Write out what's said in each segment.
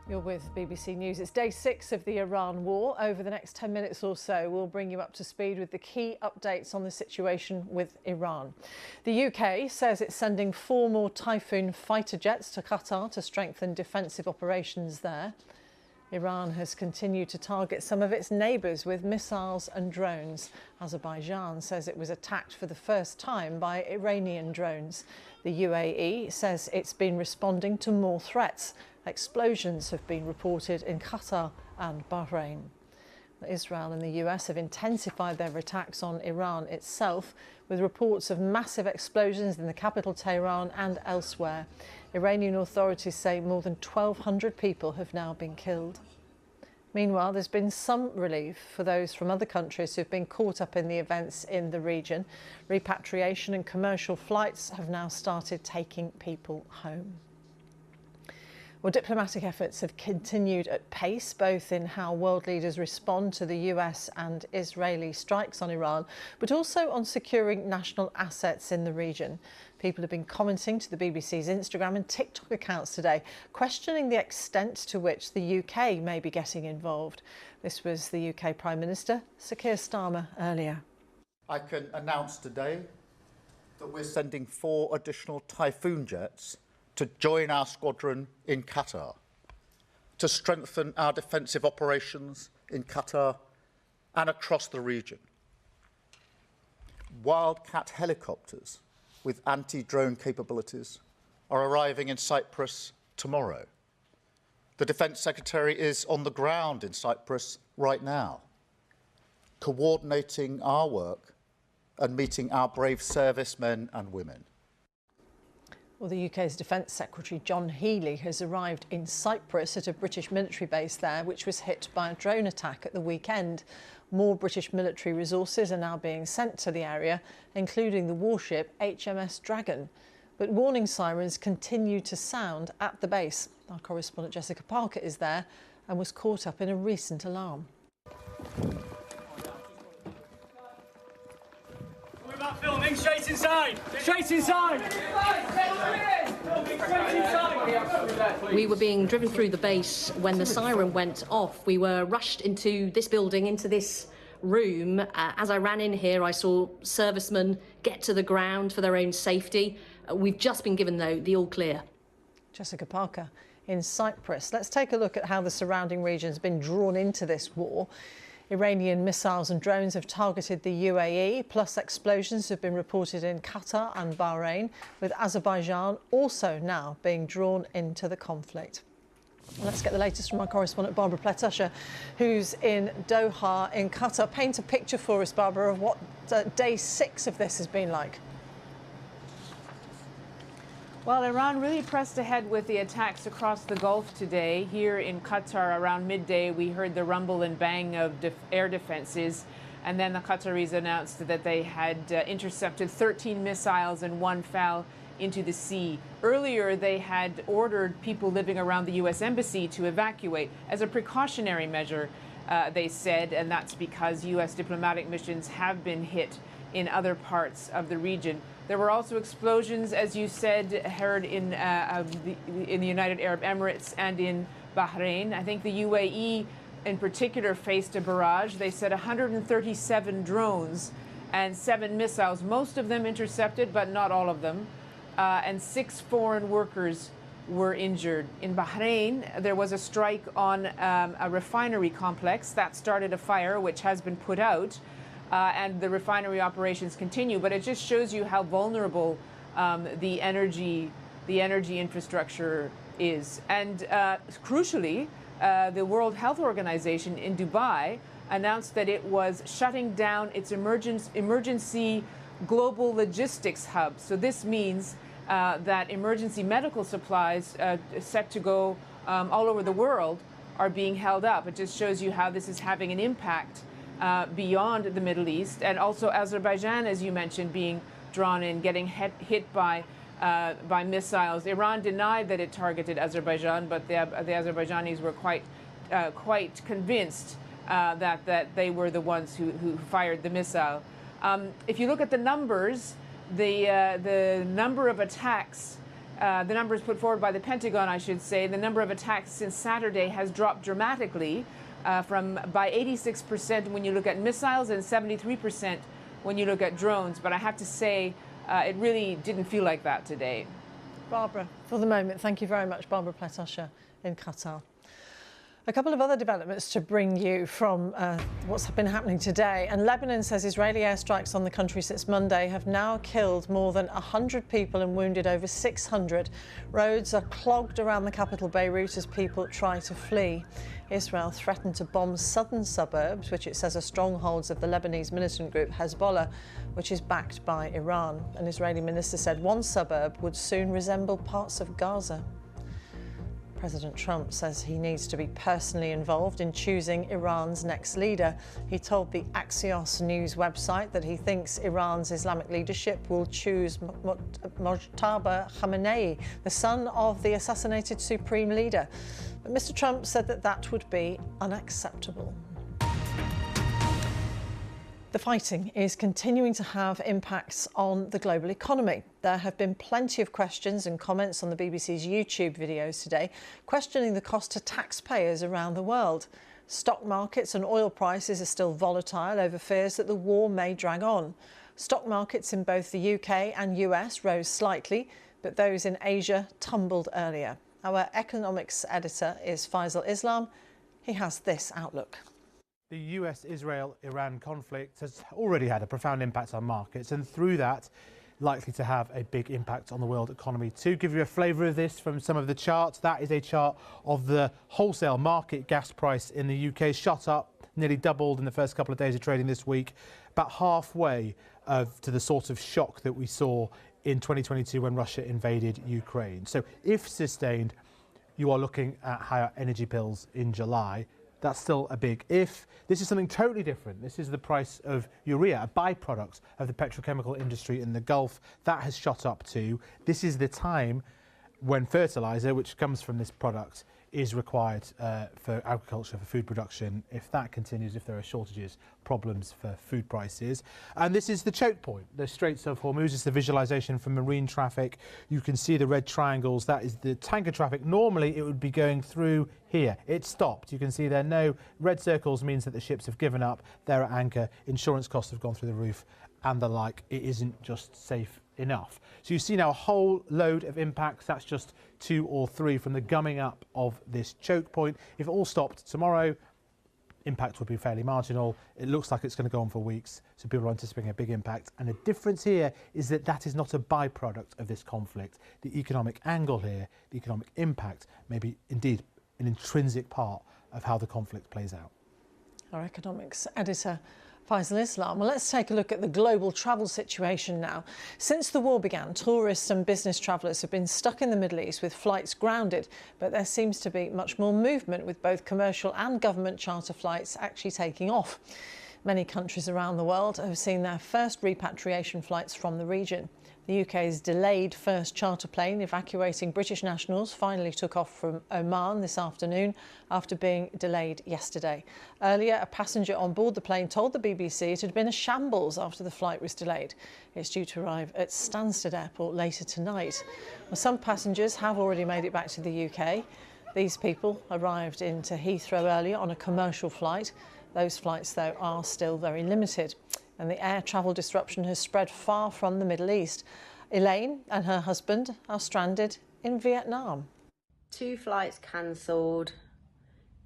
You're with BBC News. It's day 6 of the Iran war. Over the next 10 minutes or so, we'll bring you up to speed with the key updates on the situation with Iran. The UK says it's sending 4 more Typhoon fighter jets to Qatar to strengthen defensive operations there. Iran has continued to target some of its neighbours with missiles and drones. Azerbaijan says it was attacked for the first time by Iranian drones. The UAE says it's been responding to more threats. Explosions have been reported in Qatar and Bahrain. Israel and the US have intensified their attacks on Iran itself, with reports of massive explosions in the capital Tehran and elsewhere. Iranian authorities say more than 1,200 people have now been killed. Meanwhile, there's been some relief for those from other countries who've been caught up in the events in the region. Repatriation and commercial flights have now started taking people home. Well, diplomatic efforts have continued at pace, both in how world leaders respond to the US and Israeli strikes on Iran, but also on securing national assets in the region. People have been commenting to the BBC's Instagram and TikTok accounts today, questioning the extent to which the UK may be getting involved. This was the UK Prime Minister, Sir Keir Starmer, earlier. I can announce today that we're sending 4 additional Typhoon jets to join our squadron in Qatar, to strengthen our defensive operations in Qatar and across the region. Wildcat helicopters with anti-drone capabilities are arriving in Cyprus tomorrow. The Defence Secretary is on the ground in Cyprus right now, coordinating our work and meeting our brave servicemen and women. Well, the UK's Defence Secretary John Healey has arrived in Cyprus at a British military base there, which was hit by a drone attack at the weekend. More British military resources are now being sent to the area, including the warship HMS Dragon. But warning sirens continue to sound at the base. Our correspondent Jessica Parker is there and was caught up in a recent alarm. We're about filming. Straight inside! Straight inside! We were being driven through the base when the siren went off. We were rushed into this building, into this room. As I ran in here, I saw servicemen get to the ground for their own safety. We've just been given, though, the all clear. Jessica Parker in Cyprus. Let's take a look at how the surrounding region has been drawn into this war. Iranian missiles and drones have targeted the UAE, plus explosions have been reported in Qatar and Bahrain, with Azerbaijan also now being drawn into the conflict. Let's get the latest from our correspondent Barbara Pletusha, who's in Doha in Qatar. Paint a picture for us, Barbara, of what day 6 of this has been like. Well, Iran really pressed ahead with the attacks across the Gulf today. Here in Qatar, around midday, we heard the rumble and bang of air defenses. And then the Qataris announced that they had intercepted 13 missiles and 1 fell into the sea. Earlier, they had ordered people living around the U.S. Embassy to evacuate as a precautionary measure, they said. And that's because U.S. diplomatic missions have been hit in other parts of the region. There were also explosions, as you said, heard in the United Arab Emirates and in Bahrain. I think the UAE in particular faced a barrage. They said 137 drones and 7 missiles, most of them intercepted, but not all of them. And 6 foreign workers were injured. In Bahrain, there was a strike on a refinery complex that started a fire, which has been put out. And the refinery operations continue, but it just shows you how vulnerable the energy infrastructure is. And crucially, the World Health Organization in Dubai announced that it was shutting down its emergency global logistics hub. So this means that emergency medical supplies set to go all over the world are being held up. It just shows you how this is having an impact beyond the Middle East, and also Azerbaijan, as you mentioned, being drawn in, getting hit by missiles. Iran denied that it targeted Azerbaijan, but the Azerbaijanis were quite convinced that they were the ones who fired the missile. If you look at the numbers, the number of attacks the numbers put forward by the Pentagon, I should say, the number of attacks since Saturday has dropped dramatically by 86% when you look at missiles and 73% when you look at drones. But I have to say, it really didn't feel like that today. Barbara, for the moment, thank you very much. Barbara Pletasher in Qatar. A couple of other developments to bring you from what's been happening today. And Lebanon says Israeli airstrikes on the country since Monday have now killed more than 100 people and wounded over 600. Roads are clogged around the capital Beirut as people try to flee. Israel threatened to bomb southern suburbs, which it says are strongholds of the Lebanese militant group Hezbollah, which is backed by Iran. An Israeli minister said one suburb would soon resemble parts of Gaza. President Trump says he needs to be personally involved in choosing Iran's next leader. He told the Axios news website that he thinks Iran's Islamic leadership will choose Mojtaba Khamenei, the son of the assassinated supreme leader. But Mr. Trump said that that would be unacceptable. The fighting is continuing to have impacts on the global economy. There have been plenty of questions and comments on the BBC's YouTube videos today, questioning the cost to taxpayers around the world. Stock markets and oil prices are still volatile over fears that the war may drag on. Stock markets in both the UK and US rose slightly, but those in Asia tumbled earlier. Our economics editor is Faisal Islam. He has this outlook. The US-Israel-Iran conflict has already had a profound impact on markets, and through that, likely to have a big impact on the world economy. To give you a flavour of this from some of the charts, that is a chart of the wholesale market gas price in the UK, shot up, nearly doubled in the first couple of days of trading this week, about halfway to the sort of shock that we saw in 2022 when Russia invaded Ukraine. So if sustained, you are looking at higher energy bills in July. That's still a big if. This is something totally different. This is the price of urea, a byproduct of the petrochemical industry in the Gulf. That has shot up too. This is the time when fertiliser, which comes from this product, is required for agriculture, for food production. If that continues, if there are shortages, problems for food prices. And this is the choke point. The Straits of Hormuz is the visualisation from marine traffic. You can see the red triangles. That is the tanker traffic. Normally, it would be going through here. It stopped. You can see there no red circles means that the ships have given up. They're at anchor. Insurance costs have gone through the roof and the like. It isn't just safe enough. So you see now a whole load of impacts. That's just 2 or 3 from the gumming up of this choke point. If it all stopped tomorrow, impact would be fairly marginal. It looks like it's going to go on for weeks, so people are anticipating a big impact. And the difference here is that that is not a byproduct of this conflict. The economic angle here, the economic impact, may be indeed an intrinsic part of how the conflict plays out. Our economics editor, Faisal Islam. Well, let's take a look at the global travel situation now. Since the war began, tourists and business travellers have been stuck in the Middle East with flights grounded, but there seems to be much more movement with both commercial and government charter flights actually taking off. Many countries around the world have seen their first repatriation flights from the region. The UK's delayed first charter plane evacuating British nationals finally took off from Oman this afternoon after being delayed yesterday. Earlier, a passenger on board the plane told the BBC it had been a shambles after the flight was delayed. It's due to arrive at Stansted Airport later tonight. Well, some passengers have already made it back to the UK. These people arrived into Heathrow earlier on a commercial flight. Those flights, though, are still very limited. And the air travel disruption has spread far from the Middle East. Elaine and her husband are stranded in Vietnam. 2 flights cancelled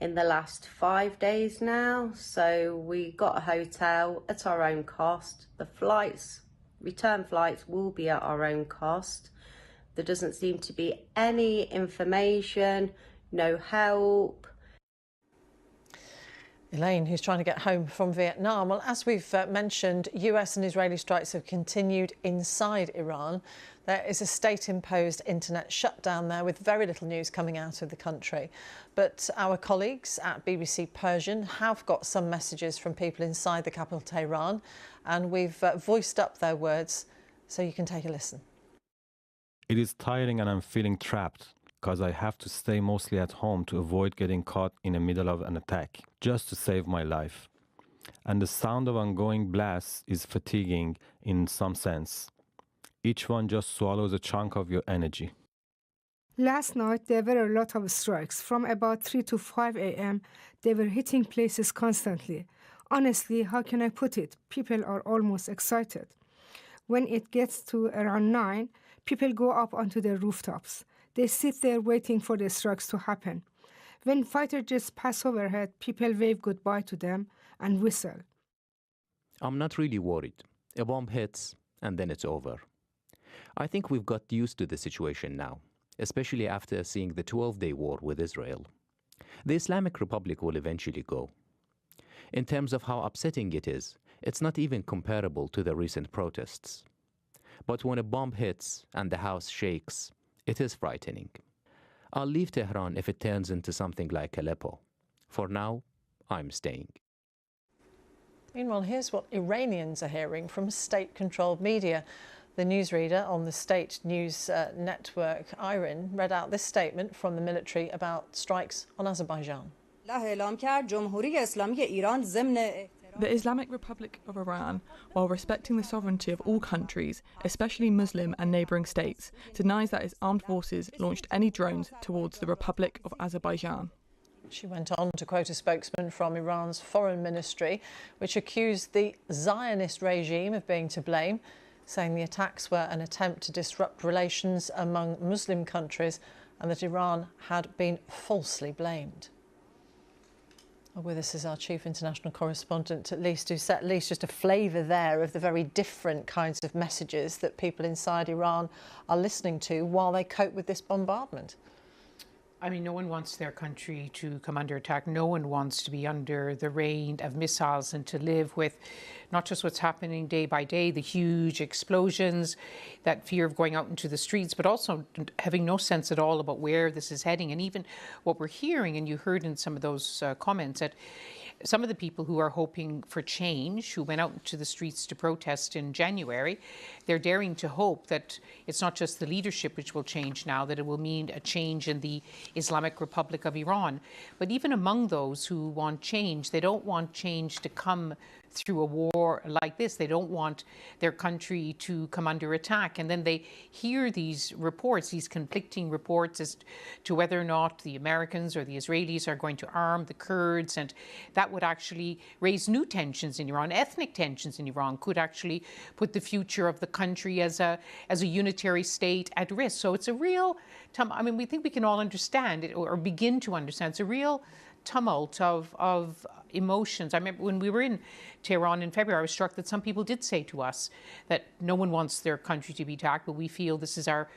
in the last 5 days now. So we got a hotel at our own cost. The flights, return flights, will be at our own cost. There doesn't seem to be any information, no help. Elaine, who's trying to get home from Vietnam. Well, as we've mentioned, US and Israeli strikes have continued inside Iran. There is a state-imposed internet shutdown there with very little news coming out of the country. But our colleagues at BBC Persian have got some messages from people inside the capital, Tehran, and we've voiced up their words so you can take a listen. It is tiring and I'm feeling trapped, because I have to stay mostly at home to avoid getting caught in the middle of an attack, just to save my life. And the sound of ongoing blasts is fatiguing in some sense. Each one just swallows a chunk of your energy. Last night, there were a lot of strikes. From about 3 to 5 a.m., they were hitting places constantly. Honestly, how can I put it? People are almost excited. When it gets to around 9, people go up onto their rooftops. They sit there waiting for the strikes to happen. When fighter jets pass overhead, people wave goodbye to them and whistle. I'm not really worried. A bomb hits, and then it's over. I think we've got used to the situation now, especially after seeing the 12-day war with Israel. The Islamic Republic will eventually go. In terms of how upsetting it is, it's not even comparable to the recent protests. But when a bomb hits and the house shakes, it is frightening. I'll leave Tehran if it turns into something like Aleppo. For now, I'm staying. Meanwhile, here's what Iranians are hearing from state-controlled media. The newsreader on the state news network, IRIN, read out this statement from the military about strikes on Azerbaijan. The Islamic Republic of Iran, while respecting the sovereignty of all countries, especially Muslim and neighbouring states, denies that its armed forces launched any drones towards the Republic of Azerbaijan. She went on to quote a spokesman from Iran's foreign ministry, which accused the Zionist regime of being to blame, saying the attacks were an attempt to disrupt relations among Muslim countries and that Iran had been falsely blamed. With us is our chief international correspondent, Lise Doucet. Lise, just a flavour there of the very different kinds of messages that people inside Iran are listening to while they cope with this bombardment. I mean, no one wants their country to come under attack. No one wants to be under the rain of missiles and to live with not just what's happening day by day, the huge explosions, that fear of going out into the streets, but also having no sense at all about where this is heading. And even what we're hearing, and you heard in some of those comments, that some of the people who are hoping for change, who went out into the streets to protest in January, they're daring to hope that it's not just the leadership which will change now, that it will mean a change in the Islamic Republic of Iran. But even among those who want change, they don't want change to come through a war like this. They don't want their country to come under attack. And then they hear these reports, these conflicting reports as to whether or not the Americans or the Israelis are going to arm the Kurds. And that would actually raise new tensions in Iran. Ethnic tensions in Iran could actually put the future of the country as a unitary state at risk. So it's a real, I mean, we think we can all understand it or begin to understand. It's a real tumult of emotions. I remember when we were in Tehran in February, I was struck that some people did say to us that no one wants their country to be attacked, but we feel this is our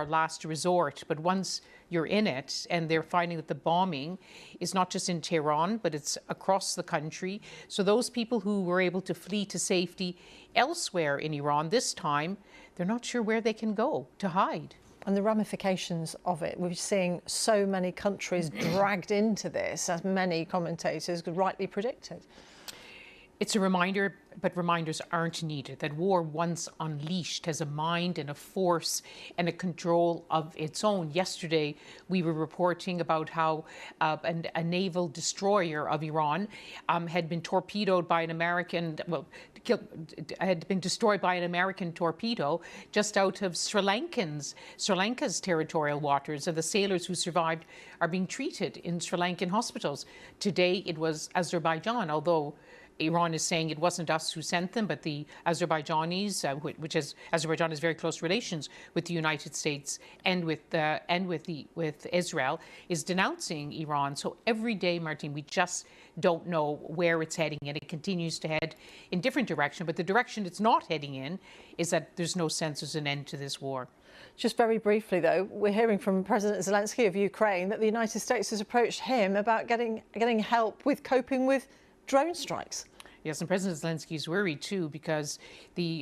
last resort. But once you're in it and they're finding that the bombing is not just in Tehran, but it's across the country. So those people who were able to flee to safety elsewhere in Iran this time, they're not sure where they can go to hide. And the ramifications of it. We're seeing so many countries dragged into this, as many commentators rightly predicted. It's a reminder, but reminders aren't needed, that war once unleashed has a mind and a force and a control of its own. Yesterday, we were reporting about how a naval destroyer of Iran had been torpedoed by an American, had been destroyed by an American torpedo just out of Sri Lanka's territorial waters, and the sailors who survived are being treated in Sri Lankan hospitals. Today, it was Azerbaijan, although Iran is saying it wasn't us who sent them, but the Azerbaijanis, Azerbaijan has very close relations with the United States and with Israel, is denouncing Iran. So every day, Martine, we just don't know where it's heading, and it continues to head in different direction. But the direction it's not heading in is that there's no sense there's an end to this war. Just very briefly, though, we're hearing from President Zelensky of Ukraine that the United States has approached him about getting help with coping with drone strikes. Yes, and President Zelensky is worried too, because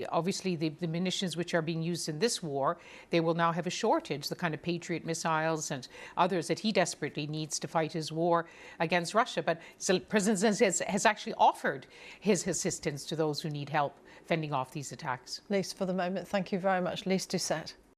obviously the munitions which are being used in this war, they will now have a shortage, the kind of Patriot missiles and others that he desperately needs to fight his war against Russia. But President Zelensky has actually offered his assistance to those who need help fending off these attacks. Lise, for the moment, thank you very much. Lise Doucet.